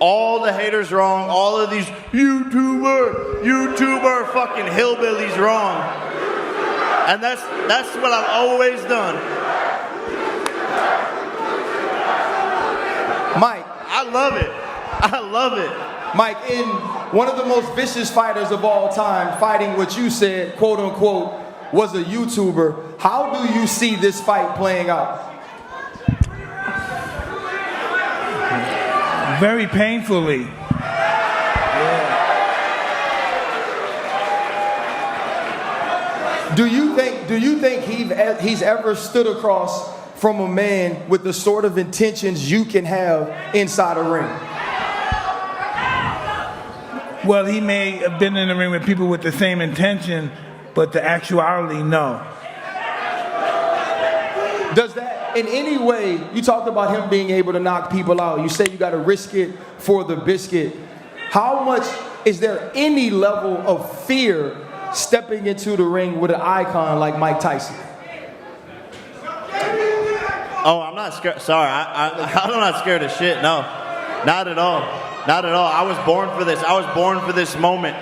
all the haters wrong, all of these YouTuber fucking hillbillies wrong. And that's what I've always done. Mike, I love it. I love it. Mike, in one of the most vicious fighters of all time, fighting what you said, quote unquote, was a YouTuber, how do you see this fight playing out? Very painfully. Do you think he's ever stood across from a man with the sort of intentions you can have inside a ring? Well, he may have been in the ring with people with the same intention, but the actuality, no. Does that in any way, you talked about him being able to knock people out. You say you got to risk it for the biscuit. How much, is there any level of fear stepping into the ring with an icon like Mike Tyson? Oh, I'm not scared. Sorry, I'm not scared of shit. No, not at all. Not at all. I was born for this. I was born for this moment.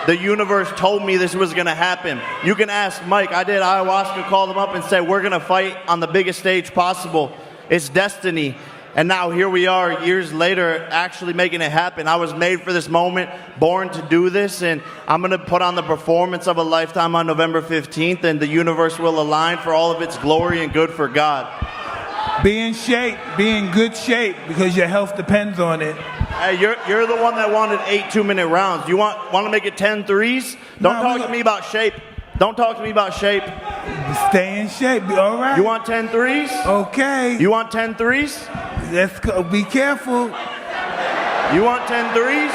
The universe told me this was going to happen. You can ask Mike. I did ayahuasca, called him up and said, we're going to fight on the biggest stage possible. It's destiny. And now here we are, years later, actually making it happen. I was made for this moment, born to do this, and I'm going to put on the performance of a lifetime on November 15th, and the universe will align for all of its glory and good for God. Be in shape, be in good shape, because your health depends on it. Hey, you're the one that wanted 8 2-minute rounds. You want to make it 10 threes? Don't talk to me about shape. Don't talk to me about shape. Stay in shape, all right? You want 10 threes? Okay. You want 10 threes? Let's go. Be careful. You want 10 threes?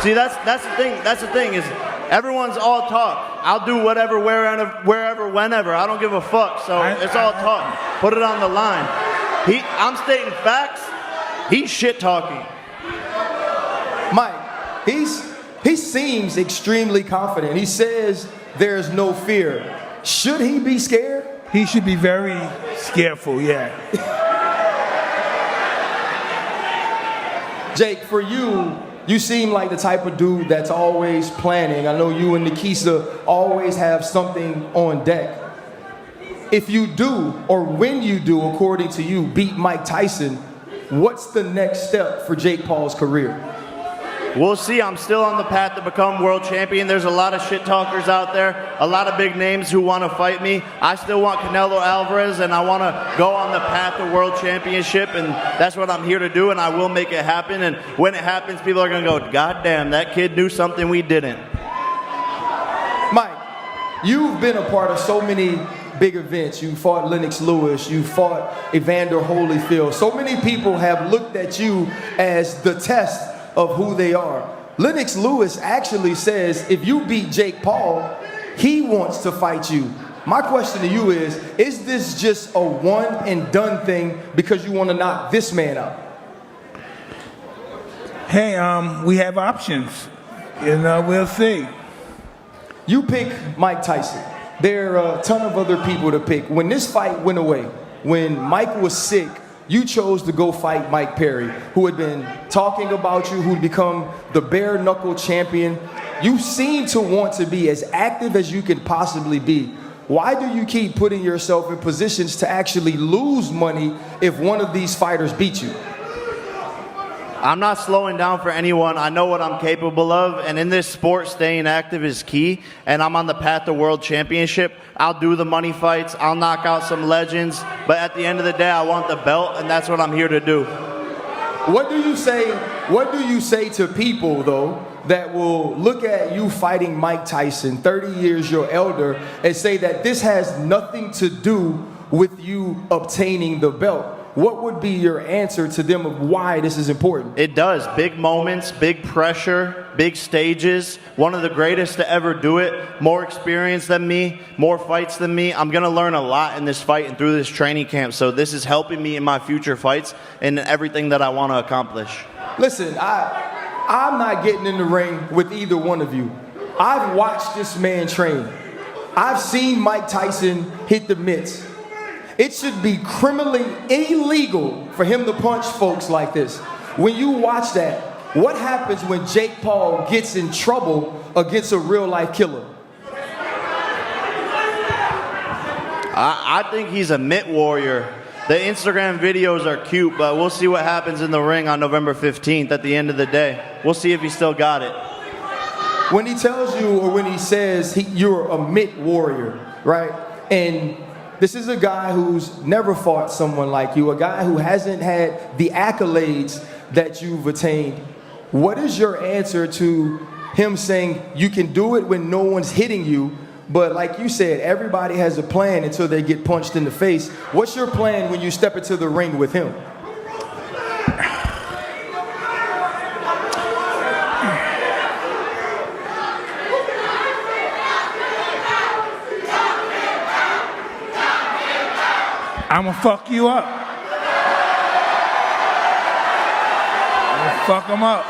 See, that's the thing. That's the thing is everyone's all talk. I'll do whatever, wherever, whenever. I don't give a fuck. So it's all talk. Put it on the line. I'm stating facts. He's shit talking. Mike, he seems extremely confident. He says there's no fear. Should he be scared? He should be very scareful, yeah. Jake, for you, you seem like the type of dude that's always planning. I know you and Nikisa always have something on deck. If you do, or when you do, according to you, beat Mike Tyson, what's the next step for Jake Paul's career? We'll see. I'm still on the path to become world champion. There's a lot of shit talkers out there, a lot of big names who want to fight me. I still want Canelo Alvarez, and I want to go on the path to world championship, and that's what I'm here to do, and I will make it happen. And when it happens, people are going to go, God damn, that kid knew something we didn't. Mike, you've been a part of so many big events. You fought Lennox Lewis, you fought Evander Holyfield. So many people have looked at you as the test of who they are. Lennox Lewis actually says if you beat Jake Paul, he wants to fight you. My question to you is this just a one and done thing because you want to knock this man out? Hey, we have options. We'll see. You pick Mike Tyson. There are a ton of other people to pick. When this fight went away, when Mike was sick, you chose to go fight Mike Perry, who had been talking about you, who'd become the bare knuckle champion. You seem to want to be as active as you can possibly be. Why do you keep putting yourself in positions to actually lose money if one of these fighters beat you? I'm not slowing down for anyone. I know what I'm capable of, and in this sport, staying active is key, and I'm on the path to world championship. I'll do the money fights. I'll knock out some legends, but at the end of the day, I want the belt, and that's what I'm here to do. What do you say to people, though, that will look at you fighting Mike Tyson, 30 years your elder, and say that this has nothing to do with you obtaining the belt? What would be your answer to them of why this is important? It does. Big moments, big pressure, big stages. One of the greatest to ever do it. More experience than me, more fights than me. I'm going to learn a lot in this fight and through this training camp. So this is helping me in my future fights and everything that I want to accomplish. Listen, I'm not getting in the ring with either one of you. I've watched this man train. I've seen Mike Tyson hit the mitts. It should be criminally illegal for him to punch folks like this. When you watch that, what happens when Jake Paul gets in trouble against a real life killer? I think he's a mitt warrior. The Instagram videos are cute, but we'll see what happens in the ring on November 15th at the end of the day. We'll see if he still got it. When he tells you, or when he says you're a mitt warrior, right? And this is a guy who's never fought someone like you, a guy who hasn't had the accolades that you've attained. What is your answer to him saying you can do it when no one's hitting you, but like you said, everybody has a plan until they get punched in the face? What's your plan when you step into the ring with him? I'm gonna fuck you up. I'm gonna fuck him up.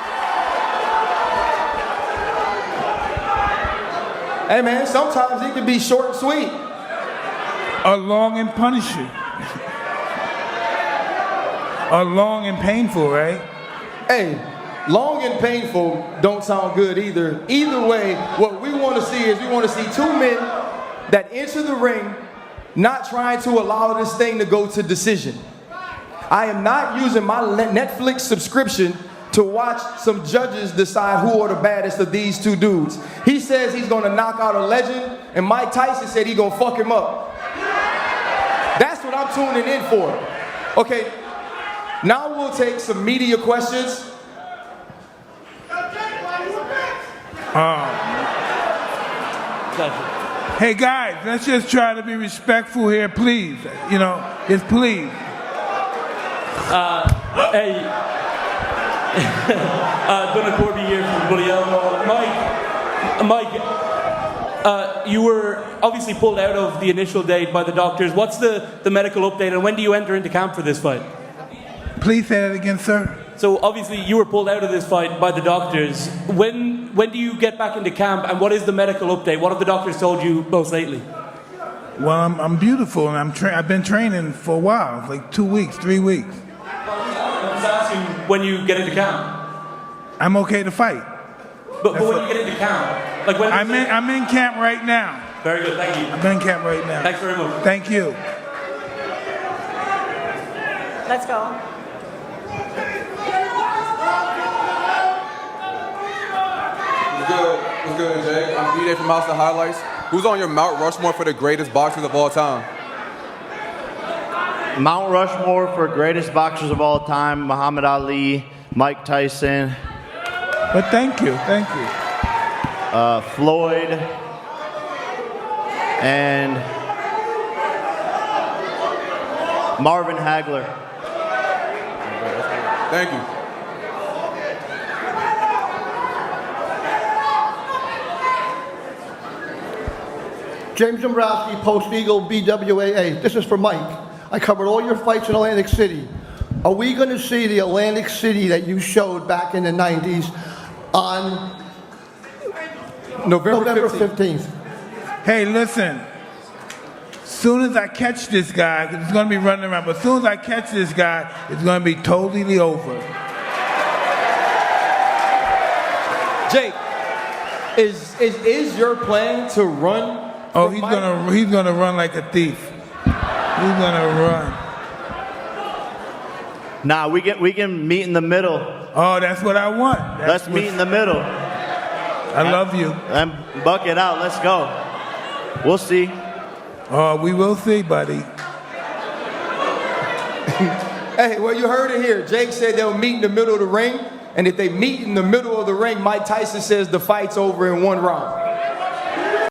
Hey man, sometimes it can be short and sweet. Or long and punish you. Or long and painful, right? Hey, long and painful don't sound good either. Either way, what we want to see is we want to see two men that enter the ring not trying to allow this thing to go to decision. I am not using my Netflix subscription to watch some judges decide who are the baddest of these two dudes. He says he's gonna knock out a legend, and Mike Tyson said he's gonna fuck him up. That's what I'm tuning in for. Okay, now we'll take some media questions. Hey guys, let's just try to be respectful here, please. You know, just please. Hey, Donna Corby here from Bully Elmo. Mike, you were obviously pulled out of the initial date by the doctors. What's the medical update, and when do you enter into camp for this fight? Please say that again, sir. So obviously you were pulled out of this fight by the doctors. When do you get back into camp, and what is the medical update? What have the doctors told you most lately? Well, I'm beautiful, and I've been training for a while, like 2 weeks, 3 weeks. I'm just asking when you get into camp. I'm okay to fight. But when you get into camp, like when I'm in camp right now. Very good, thank you. I'm in camp right now. Thanks very much. Thank you. Let's go. What's good, Jay? I'm DJ from House of Highlights. Who's on your Mount Rushmore for the greatest boxers of all time? Mount Rushmore for greatest boxers of all time: Muhammad Ali, Mike Tyson. But thank you. Floyd, and Marvin Hagler. Thank you. James Dombrowski, Post Eagle, BWAA. This is for Mike. I covered all your fights in Atlantic City. Are we going to see the Atlantic City that you showed back in the 90s on November 15th? Hey, listen. Soon as I catch this guy, 'cause he's going to be running around, but as soon as I catch this guy, it's going to be totally over. Jake, is your plan to run? Oh, he's gonna run like a thief. He's gonna run. Nah, we can meet in the middle. Oh, that's what I want. Let's meet in the middle. I love you. And buck it out. Let's go. We'll see. Oh, we will see, buddy. Hey, well, you heard it here. Jake said they'll meet in the middle of the ring, and if they meet in the middle of the ring, Mike Tyson says the fight's over in 1 round.